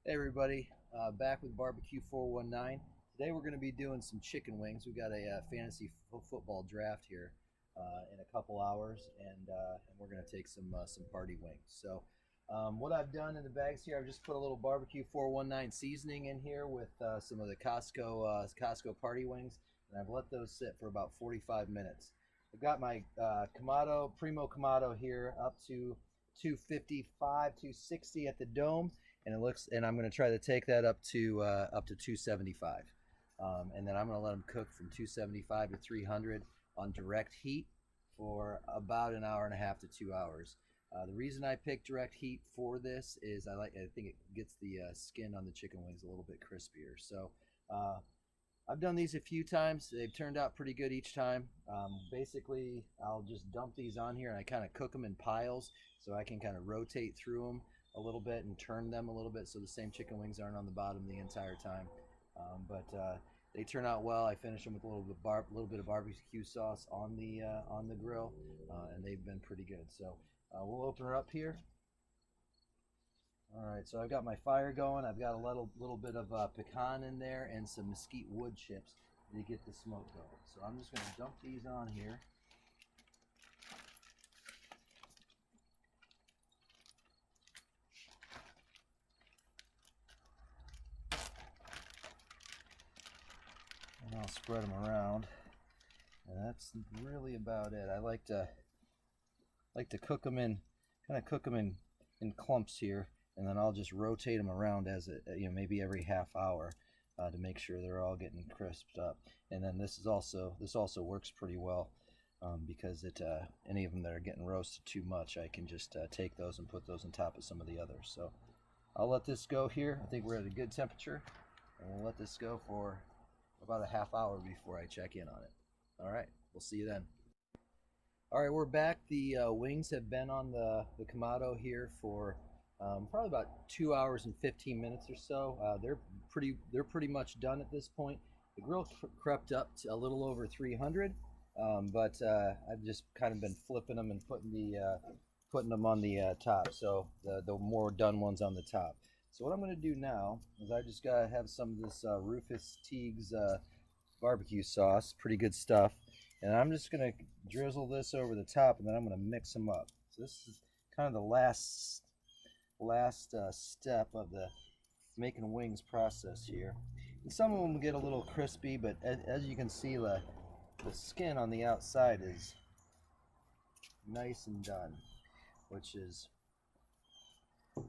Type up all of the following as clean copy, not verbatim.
Hey everybody, back with Barbecue 419. Today we're going to be doing some chicken wings. We've got a fantasy football draft here in a couple hours, and we're going to take some party wings. So what I've done in the bags here, I've just put a little Barbecue 419 seasoning in here with some of the Costco party wings, and I've let those sit for about 45 minutes. I've got my Kamado Primo Kamado here up to 255, 260 at the dome, and I'm going to try to take that up to 275, and then I'm going to let them cook from 275 to 300 on direct heat for about an hour and a half to 2 hours. The reason I picked direct heat for this is I think it gets the skin on the chicken wings a little bit crispier. So I've done these a few times. They've turned out pretty good each time. Basically, I'll just dump these on here and I kind of cook them in piles so I can kind of rotate through them a little bit and turn them a little bit so the same chicken wings aren't on the bottom the entire time. But they turn out well. I finish them with a little bit of barbecue sauce on the grill, and they've been pretty good. So we'll open her up here. All right, so I've got my fire going. I've got a little bit of pecan in there and some mesquite wood chips to get the smoke going. So I'm just going to dump these on here. And I'll spread them around. And that's really about it. I like to cook them in, in clumps here, and then I'll just rotate them around as maybe every half hour to make sure they're all getting crisped up. And then this also works pretty well because any of them that are getting roasted too much, I can just take those and put those on top of some of the others. So I'll let this go here. I think we're at a good temperature, and we'll let this go for about a half hour before I check in on it. All right, we'll see you then. All right, we're back. The wings have been on the Kamado here for probably about 2 hours and 15 minutes or so. They're pretty much done at this point. The grill crept up to a little over 300, but I've just kind of been flipping them and putting them on the top. So the more done ones on the top. So what I'm going to do now is I just got to have some of this Rufus Teague's barbecue sauce, pretty good stuff. And I'm just going to drizzle this over the top, and then I'm going to mix them up. So this is kind of the last step of the making wings process here. And some of them get a little crispy, but as you can see, the skin on the outside is nice and done, which is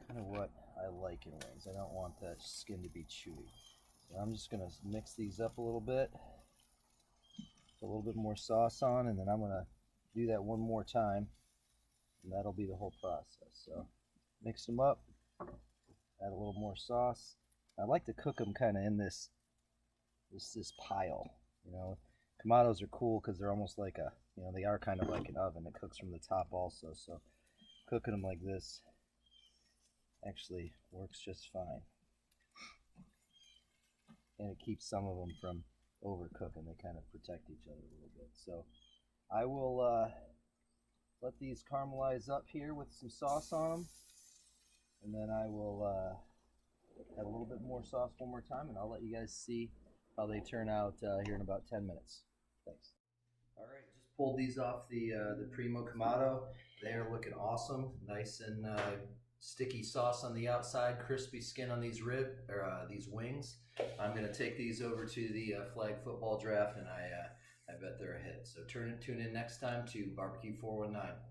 kind of what I like in wings. I don't want that skin to be chewy. So I'm just going to mix these up a little bit. Put a little bit more sauce on, and then I'm going to do that one more time, and that'll be the whole process. So mix them up, add a little more sauce. I like to cook them kind of in this pile. Kamados are cool because they're almost like they are kind of like an oven. It cooks from the top also. So cooking them like this actually works just fine, and it keeps some of them from overcooking. They kind of protect each other a little bit. So I will let these caramelize up here with some sauce on them, and then I will add a little bit more sauce one more time, and I'll let you guys see how they turn out here in about 10 minutes. Thanks. All right, just pulled these off the Primo Kamado. They are looking awesome, nice and sticky sauce on the outside, crispy skin on these these wings. I'm going to take these over to the flag football draft, and I bet they're a hit. So tune in next time to Barbecue 419.